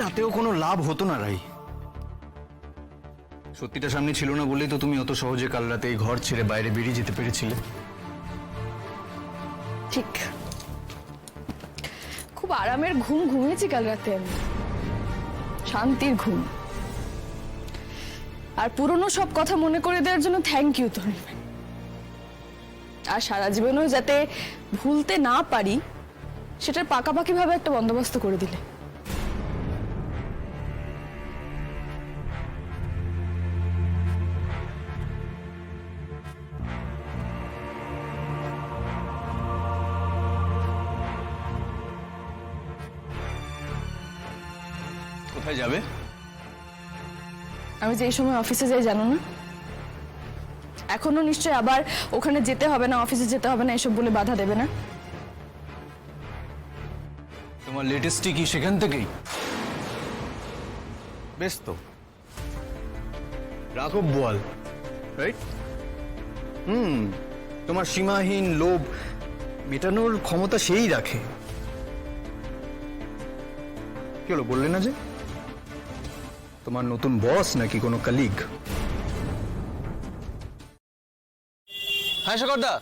তাতেও কোনো লাভ হতো না রাই। সত্যিটা সামনে ছিল না বলেই তো তুমি অত সহজে কাল রাতে এই ঘর ছেড়ে বাইরে বেরিয়ে যেতে পেরেছিলে। ঠিক, খুব আরামের ঘুম ঘুমিয়েছি কাল রাতে আমি, শান্তির ঘুম। আর পুরনো সব কথা মনে করে দেওয়ার জন্য থ্যাংক ইউ তোর। আর সারা জীবনেও যাতে ভুলতে না পারি সেটার পাকাপাকি ভাবে একটা বন্দোবস্ত করে দিলে। কোথায় যাবে? আমি যে এই সময় অফিসে যাই জানো না? এখনো নিশ্চয় আবার ওখানে যেতে হবে না, অফিসে যেতে হবে না এসব বলে বাধা দেবে না? তোমার লেটেস্টই কি সেখান থেকেই? বেশ তো, রাঘব বোয়াল, রাইট? তোমার সীমাহীন লোভ মেটানোর ক্ষমতা সেই রাখে। কি হলো, বললে না যে? তোমার নতুন বস নাকি কোনো কলিগ? হ্যাঁ শেখরদা,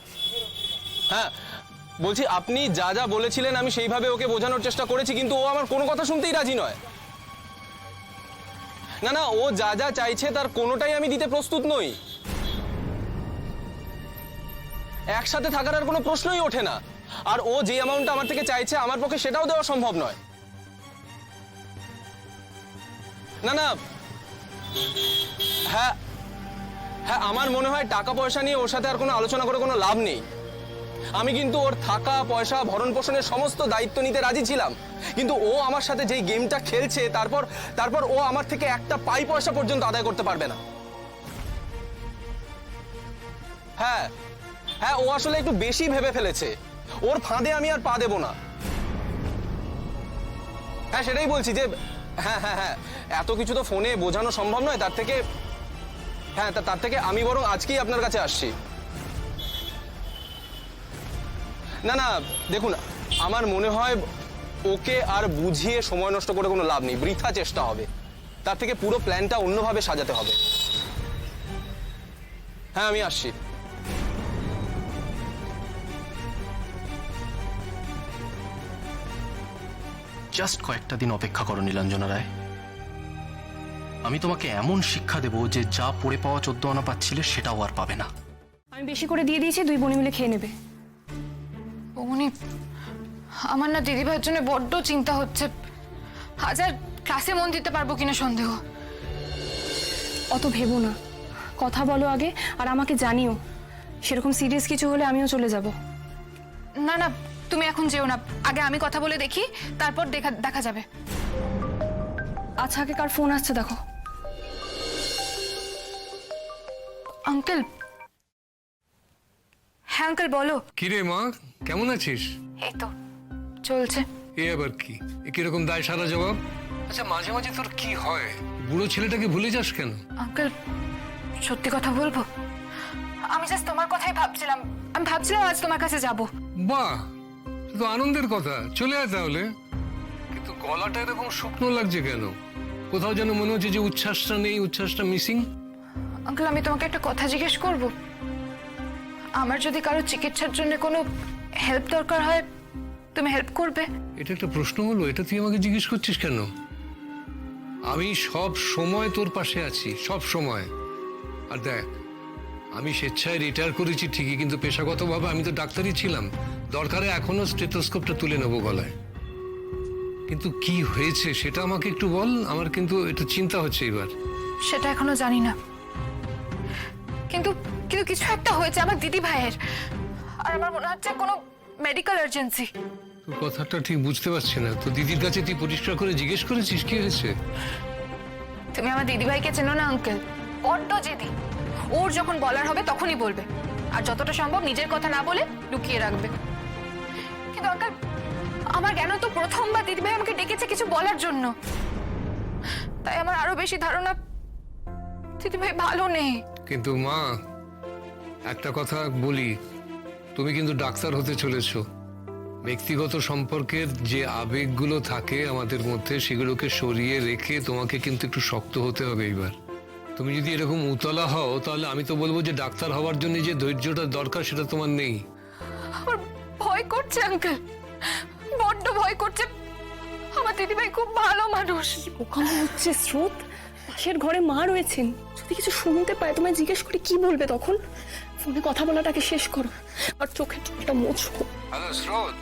হ্যাঁ বলছি আপনি যা যা বলেছিলেন আমি সেইভাবে ওকে বোঝানোর চেষ্টা করেছি, কিন্তু ও আমার কোনো কথা শুনতেই রাজি নয়। না না, ও যা যা চাইছে তার কোনোটাই আমি দিতে প্রস্তুত নই। একসাথে থাকার আর কোনো প্রশ্নই ওঠে না। আর ও যে অ্যামাউন্টটা আমার থেকে চাইছে আমার পক্ষে সেটাও দেওয়া সম্ভব নয়। না না, হ্যাঁ হ্যাঁ, আমার মনে হয় টাকা পয়সা নিয়ে ওর সাথে আর কোনো আলোচনা করে কোনো লাভ নেই। আমি কিন্তু ওর থাকা পয়সা ভরণ পোষণের সমস্ত দায়িত্ব নিতে রাজি ছিলাম, কিন্তু ও আমার সাথে যেই গেমটা খেলছে তারপর ও আমার থেকে একটা পাই পয়সা পর্যন্ত আদায় করতে পারবে না। হ্যাঁ হ্যাঁ, ও আসলে একটু বেশি ভেবে ফেলেছে। ওর ফাঁদে আমি আর পা দেব না। হ্যাঁ সেটাই বলছি যে হ্যাঁ হ্যাঁ হ্যাঁ, এত কিছু তো ফোনে বোঝানো সম্ভব নয়। তার থেকে আমি বরং আজকেই আপনার কাছে আসছি। না না দেখুন, আমার মনে হয় ওকে আর বুঝিয়ে সময় নষ্ট করে কোনো লাভ নেই, বৃথা চেষ্টা হবে। তার থেকে পুরো প্ল্যানটা অন্যভাবে সাজাতে হবে। হ্যাঁ আমি আসছি। জাস্ট কয়েকটা দিন অপেক্ষা করো নীলাঞ্জনা রায়। আমি তোমাকে এমন শিক্ষা দেব যে যা পড়ে পাওয়া 14 আনা পাচ্ছিলে সেটাও আর পাবে না। আমি বেশি করে দিয়ে দিয়েছি, দুই বোনে মিলে খেয়ে নেবে। বৌমনি, আমার না দিদিভাইয়ের জন্য বড্ড চিন্তা হচ্ছে। আজ আর ক্লাসে মন দিতে পারবো কিনা সন্দেহ। অত ভেবো না, কথা বলো আগে আর আমাকে জানিও। সেরকম সিরিয়াস কিছু হলে আমিও চলে যাব। না না, তুমি এখন যেও না, আগে আমি কথা বলে দেখি, তারপর দেখা যাবে। আচ্ছা, আগে কার ফোন আসছে দেখো। আঙ্কেল। হ্যাঁ আঙ্কেল বলো। কিরে মা, কেমন আছিস? এই তো চলছে। এ আবার কি, কিরকম দায় সারা জবাব? আচ্ছা, মাঝে মাঝে তোর কি হয়? বুড়ো ছেলেটাকে ভুলে যাস কেন? আঙ্কেল সত্যি কথা বলবো, আমি জাস্ট তোমার কথাই ভাবছিলাম। আমি ভাবছিলাম আজ তোমার কাছে যাব। বাহ, তো আনন্দের কথা, চলে আয় তাহলে। কিন্তু গলাটা এরকম শুকনো লাগছে কেন? কোথাও যেন মনে হচ্ছে যে উচ্ছ্বাসটা নেই, উচ্ছ্বাসটা মিসিং। আঙ্কেল আমি তোমাকে একটা কথা জিজ্ঞেস করব? আমার যদি কারো চিকিৎসার জন্য কোনো হেল্প দরকার হয়, তুমি হেল্প করবে? এটা একটা প্রশ্ন হলো? এটা তুই আমাকে জিজ্ঞেস করছিস কেন? আমি সব সময় তোর পাশে আছি, সব সময়। আর দেখ, আমি স্বেচ্ছায় রিটায়ার করেছি ঠিকই, কিন্তু পেশাগতভাবে আমি তো ডাক্তারই ছিলাম। দরকারে এখনো স্টেথোস্কোপটা তুলে নেবো গলায়। কিন্তু কি হয়েছে সেটা আমাকে একটু বল, আমার কিন্তু একটু চিন্তা হচ্ছে এবার। সেটা এখনো জানি না, কিন্তু কিন্তু কিছু একটা হয়েছে আমার দিদি ভাইয়ের। আর আমার মনে হচ্ছে কোনো মেডিকেল আর্জেন্সি। তোর কথাটা ঠিক বুঝতে পারছি না। তো দিদির কাছে তুই পরিষ্কার করে জিজ্ঞেস করেছিস কি হয়েছে? তুমি আমার দিদি ভাইকে চেনো না আঙ্কেল? বড্ড জেদি। ওর যখন বলার হবে তখনই বলবে, আর যতটা সম্ভব নিজের কথা না বলে লুকিয়ে রাখবে। কিন্তু আঙ্কেল, আমার জ্ঞান তো প্রথমবার দিদি ভাই আমাকে ডেকেছে কিছু বলার জন্য, তাই আমার আরো বেশি ধারণা দিদি ভাই ভালো নেই। কিন্তু মা, একটা কথা বলি, তুমি কিন্তু ডাক্তার হতে চলেছো। ব্যক্তিগত সম্পর্কের যে আবেগগুলো থাকে আমাদের মধ্যে সেগুলোকে সরিয়ে রেখে তোমাকে কিন্তু একটু শক্ত হতে হবে এইবার। তুমি যদি এরকম উতলা হও তাহলে আমি তো বলবো যে ডাক্তার হওয়ার জন্য যে ধৈর্যটা দরকার সেটা তোমার নেই। আমার ভয় করছে আঙ্কেল, বড্ড ভয় করছে। আমার দিদিভাই খুব ভালো মানুষ। বোকামো হচ্ছে স্রোত, পাশের ঘরে মা রয়েছেন, যদি কিছু শুনতে পায় তোমায় জিজ্ঞেস করে কি বলবে তখন? ফোনে কথা বলাটাকে শেষ করো আর চোখের জলটা মোছো। হ্যালো স্রোত,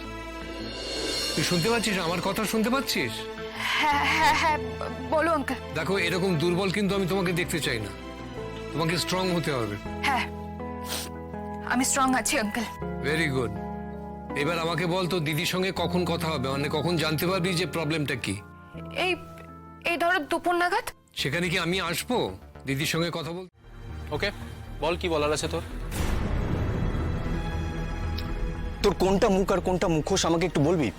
তুই শুনতে পাচ্ছিস? আমার কথা শুনতে পাচ্ছিস? হ্যাঁ হ্যাঁ হ্যাঁ, বলো আঙ্কেল। দেখো, এরকম দুর্বল কিন্তু আমি তোমাকে দেখতে চাই না, তোমাকে স্ট্রং হতে হবে। হ্যাঁ, আমি স্ট্রং আছি আঙ্কেল। Very good. এবার আমাকে বল তো দিদির সঙ্গে কখন কথা হবে, মানে কখন জানতে পারবি যে প্রবলেমটা কি? এই এই ধরো দুপুর নাগাদ। সেখানে কি আমি আসবো দিদির সঙ্গে কথা বল? ওকে, বল কি বলার আছে তোর। তোর কোনটা মুখ আর কোনটা মুখোশ আমাকে একটু বলবি?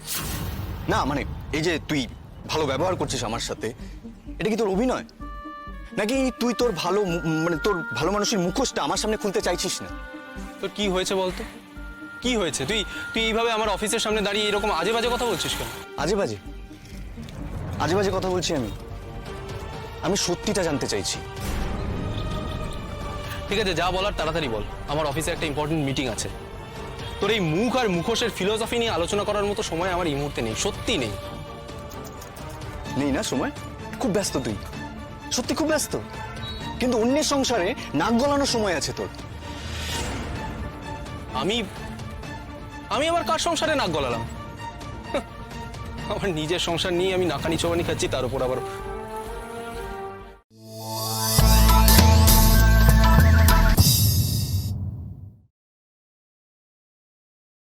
না মানে এই যে তুই ভালো ব্যবহার করছিস আমার সাথে, এটা কি তোর অভিনয়, নাকি তুই তোর ভালো মানে তোর ভালো মানুষের মুখোশটা আমার সামনে খুলতে চাইছিস না? তোর কি হয়েছে বলতো, কি হয়েছে? তুই তুই এইভাবে আমার অফিসের সামনে দাঁড়িয়ে এরকম আজে বাজে কথা বলছিস কেন? আজে বাজে আজে বাজে কথা বলছি আমি সত্যিটা জানতে চাইছি। ঠিক আছে, যা বলার তাড়াতাড়ি বল, আমার অফিসে একটা ইম্পর্টেন্ট মিটিং আছে। তোর এই মুখ আর মুখোশের ফিলোসফি নিয়ে আলোচনা করার মতো সময় আমার এই মুহূর্তে নেই, সত্যি নেই। নেই না সময়? খুব ব্যস্ত তুই, সত্যি খুব ব্যস্ত, কিন্তু অন্যের সংসারে নাক গলানোর সময় আছে তোর। আমি আমি আবার কার সংসারে নাক গলালাম? আমার নিজের সংসার নিয়ে আমি নাকানি চোবানি খাচ্ছি, তার উপর আবার